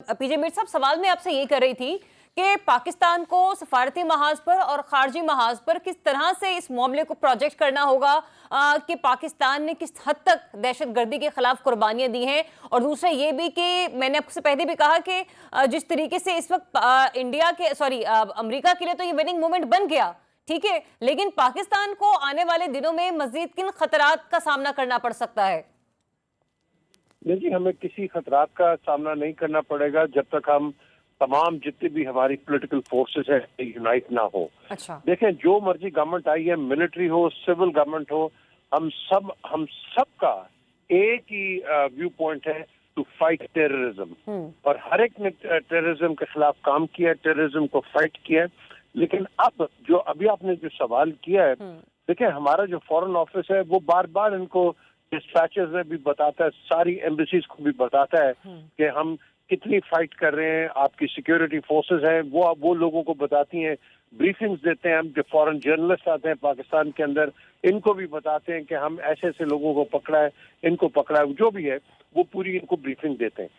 पीजे मीर साहब, सवाल मैं आपसे ये कर रही थी कि पाकिस्तान को सफारती महाज पर और खारजी महाज पर किस तरह से इस मामले को प्रोजेक्ट करना होगा कि पाकिस्तान ने किस हद तक दहशतगर्दी के खिलाफ कुर्बानियां दी हैं। और दूसरा ये भी कि मैंने आपसे पहले भी कहा कि जिस तरीके से इस वक्त इंडिया के अमेरिका के लिए तो ये विनिंग मोमेंट बन गया, ठीक है, लेकिन पाकिस्तान को आने वाले दिनों में मजीद किन खतरात का सामना करना पड़ सकता है? देखिए, हमें किसी खतरात का सामना नहीं करना पड़ेगा जब तक हम तमाम जितनी भी हमारी पॉलिटिकल फोर्सेस है यूनाइट ना हो। अच्छा, देखें, जो मर्जी गवर्नमेंट आई है, मिलिट्री हो, सिविल गवर्नमेंट हो, हम सब का एक ही व्यू पॉइंट है, टू फाइट टेररिज्म। और हर एक ने टेररिज्म के खिलाफ काम किया है, टेररिज्म को फाइट किया है। लेकिन अब जो अभी आपने जो सवाल किया है, देखिए, हमारा जो फॉरेन ऑफिस है वो बार बार इनको डिस्पैचेस में भी बताता है, सारी एम्बेसीज को भी बताता है कि हम कितनी फाइट कर रहे हैं। आपकी सिक्योरिटी फोर्सेस हैं, वो लोगों को बताती हैं, ब्रीफिंग्स देते हैं। हम जो फॉरेन जर्नलिस्ट आते हैं पाकिस्तान के अंदर, इनको भी बताते हैं कि हम ऐसे ऐसे लोगों को पकड़ा है, इनको पकड़ा है, जो भी है वो पूरी इनको ब्रीफिंग देते हैं।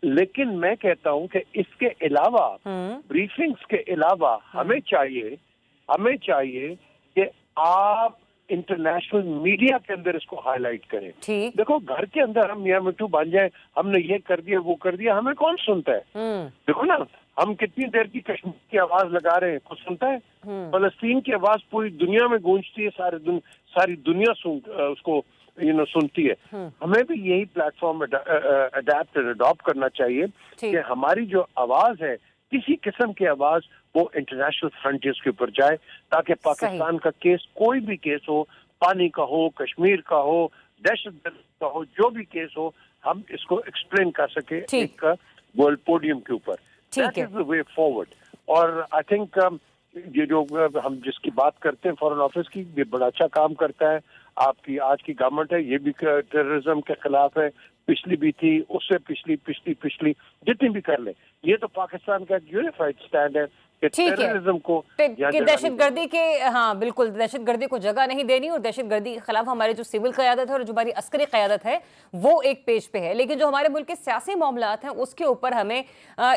लेकिन मैं कहता हूं कि इसके अलावा, ब्रीफिंग्स के अलावा हमें चाहिए कि आप इंटरनेशनल मीडिया के अंदर इसको हाईलाइट करें। देखो, घर के अंदर हम मियां मिट्टू बन जाए, हमने ये कर दिया वो कर दिया, हमें कौन सुनता है? देखो ना, हम कितनी देर की कश्मीर की आवाज लगा रहे हैं, कुछ सुनता है? फलस्तीन की आवाज पूरी दुनिया में गूंजती है, सारी दुनिया उसको सुनती है। हमें भी यही प्लेटफॉर्म अडॉप्ट करना चाहिए कि हमारी जो आवाज है, किसी किस्म की आवाज, वो इंटरनेशनल फ्रंटियर्स के ऊपर जाए, ताकि पाकिस्तान का केस, कोई भी केस हो, पानी का हो, कश्मीर का हो, दहशतगर्दी का हो, जो भी केस हो, हम इसको एक्सप्लेन कर सके एक वर्ल्ड पोडियम के ऊपर। That is the way forward. और आई थिंक ये जो हम जिसकी बात करते हैं फॉरेन ऑफिस की, ये बड़ा अच्छा काम करता है। आपकी आज की गवर्नमेंट है, ये भी टेररिज्म के खिलाफ है, पिछली भी थी, उससे पिछली जितनी भी कर ले, ये तो पाकिस्तान का एक यूनिफाइड स्टैंड है कि टेररिज्म को, कि दहशतगर्दी के, हाँ बिल्कुल, दहशतगर्दी को जगह नहीं देनी, और दहशतगर्दी के खिलाफ हमारी जो सिविल क़यादत है और जो हमारी अस्करी क़यादत है वो एक पेज पे है। लेकिन जो हमारे मुल्क के सियासी मामलात हैं उसके ऊपर हमें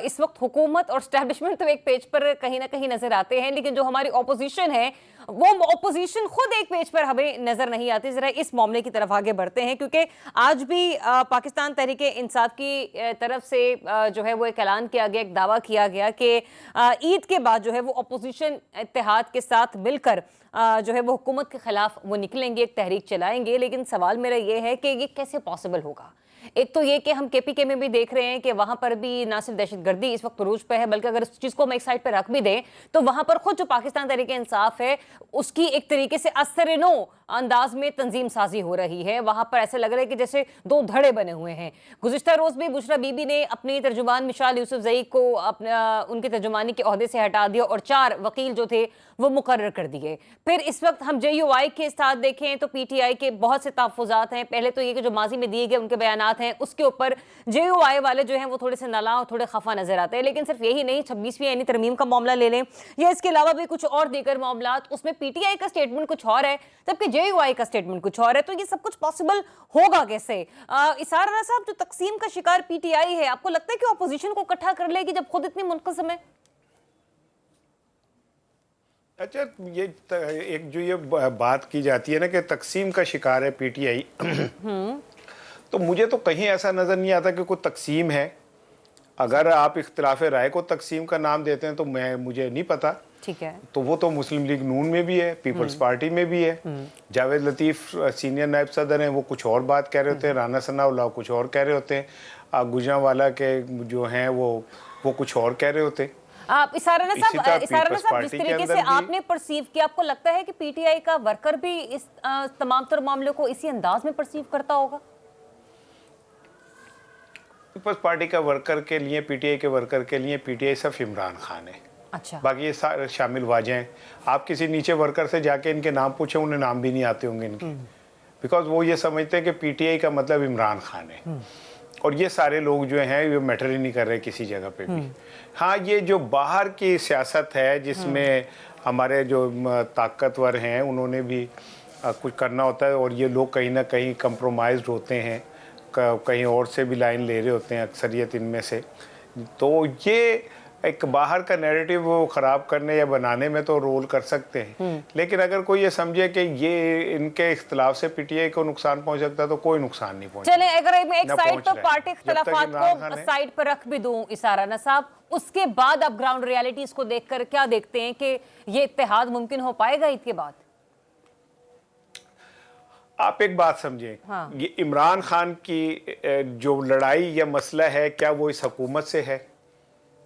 इस वक्त हुकूमत और स्टैब्लिशमेंट तो एक पेज पर कहीं ना कहीं नजर आते हैं, लेकिन जो हमारी ऑपोजिशन है वो ऑपोजिशन खुद एक पेज पर हमें नजर नहीं आती। जरा इस मामले की तरफ आगे बढ़ते हैं, क्योंकि आज भी पाकिस्तान तहरीक इंसाफ की तरफ से जो है वो एक ऐलान किया गया, एक दावा किया गया कि ईद के बाद जो है वो अपोजिशन इत्तेहाद के साथ मिलकर जो है वो हुकूमत के खिलाफ वो निकलेंगे, एक तहरीक चलाएंगे। लेकिन सवाल मेरा ये है कि ये कैसे पॉसिबल होगा? एक तो ये कि हम केपीके में भी देख रहे हैं कि वहां पर भी ना सिर्फ दहशतगर्दी इस वक्त रूज पे है, बल्कि अगर इस चीज को हम एक साइड पर रख भी दें तो वहां पर खुद जो पाकिस्तान तहरीक इंसाफ है उसकी एक तरीके से असरनो अंदाज में तंजीम साजी हो रही है। वहां पर ऐसे लग रहा है कि जैसे दो धड़े बने हुए हैं। गुज़िश्ता रोज भी बुशरा बीबी ने अपनी तर्जुमान मिशाल यूसुफजई को उनकी तर्जुमानी के ओहदे से हटा दिया और 4 वकील जो थे वो मुकर्रर कर दिए। फिर इस वक्त हम JUI के साथ देखें तो PTI के बहुत से तहफ़्फ़ुज़ात हैं। पहले तो ये कि जो माजी में दिए गए उनके बयानात हैं, उसके ऊपर JUI वाले जो हैं वो थोड़े से नाला और थोड़े खफा नजर आते हैं। लेकिन सिर्फ यही नहीं, 26वीं यानी तरमीम का मामला ले लें या इसके अलावा भी कुछ और दीगर मामलात, उसमें PTI का स्टेटमेंट कुछ और है जबकि JUI का स्टेटमेंट कुछ और है। तो ये सब कुछ पॉसिबल होगा कैसे? इसार राना साहब, जो तकसीम का शिकार PTI है, आपको लगता है कि अपोजिशन को इकट्ठा कर लेगी जब खुद इतनी मुनक़सम है? अच्छा, ये एक जो ये बात की जाती है ना कि तकसीम का शिकार है PTI तो मुझे तो कहीं ऐसा नज़र नहीं आता कि कोई तकसीम है। अगर आप इख्तिलाफ राय को तकसीम का नाम देते हैं तो मुझे नहीं पता। ठीक है, तो वो तो मुस्लिम लीग नून में भी है, पीपल्स पार्टी में भी है। जावेद लतीफ़ सीनियर नायब सदर हैं, वो कुछ और बात कह रहे होते हैं, राना सनाउल्लाह कुछ और कह रहे होते हैं, गुजरांवाला के जो हैं वो कुछ और कह रहे होते हैं। इसार राना साहब, जिस तरीके से आपने परसीव किया, आपको लगता है कि PTI का वर्कर भी इस तमाम तर मामलों को इसी अंदाज में परसीव करता होगा? पीपल्स पार्टी का वर्कर के लिए, PTI के वर्कर के लिए PTI सिर्फ इमरान खान है। अच्छा, बाकी ये सारे शामिल वाजे हैं। आप किसी नीचे वर्कर से जाके इनके नाम पूछे, उन्हें नाम भी नहीं आते होंगे इनके, बिकॉज वो ये समझते हैं कि PTI का मतलब इमरान खान है। और ये सारे लोग जो हैं ये मैटर ही नहीं कर रहे किसी जगह पे भी। हाँ, ये जो बाहर की सियासत है जिसमें हमारे जो ताकतवर हैं उन्होंने भी कुछ करना होता है, और ये लोग कहीं ना कहीं कंप्रोमाइज्ड होते हैं, कहीं और से भी लाइन ले रहे होते हैं अक्सरियत इनमें से, तो ये एक बाहर का नैरेटिव वो खराब करने या बनाने में तो रोल कर सकते हैं, लेकिन अगर कोई ये समझे कि ये इनके इख्तिलाफ से पीटीआई को नुकसान पहुंच सकता है तो कोई नुकसान नहीं पहुंचेगा। चले अगर मैं एक ना साइड पहुंच पर रहा है। पार्टी जब तक इख्तिलाफात इमरान को खान है- साइड पर रख भी दूं इसारा नसाब, उसके बाद आप ग्राउंड रियलिटीज को देखकर क्या देखते हैं कि ये इत्तेहाद मुमकिन हो पाएगा ईद के बाद? आप एक बात समझें, हाँ। ये इमरान खान की जो लड़ाई या मसला है, क्या वो इस हुकूमत से है?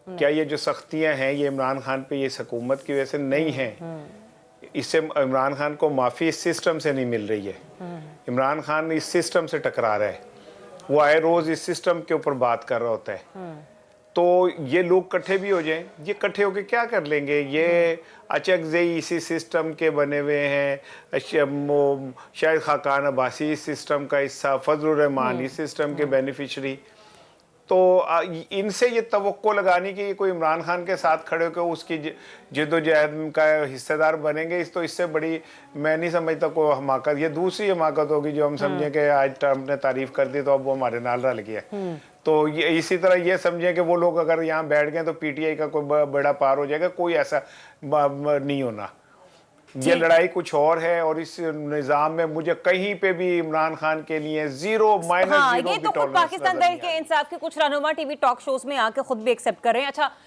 क्या ये जो सख्तियां हैं ये इमरान खान पे ये इस हुकूमत की वजह से नहीं है? इससे इमरान खान को माफ़ी इस सिस्टम से नहीं मिल रही है। इमरान खान इस सिस्टम से टकरा रहा है, वो आए रोज़ इस सिस्टम के ऊपर बात कर रहा होता है। तो ये लोग इकट्ठे भी हो जाएं, ये इकट्ठे होके क्या कर लेंगे? ये अचकज़ई इसी सिस्टम के बने हुए हैं, शायद खाकान अब्बासी इस सिस्टम का हिस्सा, फजलुर रहमान इस सिस्टम के बेनिफिशरी। तो इनसे ये तवक्को लगाने की कोई इमरान खान के साथ खड़े होकर उसकी जद्दोजहद का हिस्सेदार बनेंगे, इस तो इससे बड़ी मैं नहीं समझता कोई हमाकत। ये दूसरी हमाकत होगी जो हम समझें कि आज ट्रम्प ने तारीफ कर दी तो अब वो हमारे नाल रल गया। तो ये इसी तरह ये समझें कि वो लोग अगर यहाँ बैठ गए तो पीटीआई का कोई बड़ा पार हो जाएगा, कोई ऐसा नहीं होना। ये लड़ाई कुछ और है और इस निज़ाम में मुझे कहीं पे भी इमरान खान के लिए जीरो माइनस हाँ, जीरो ये तो खुद पाकिस्तान तहरीक इंसाफ के कुछ रहनुमा टीवी टॉक शोज में आके खुद भी एक्सेप्ट कर रहे हैं। अच्छा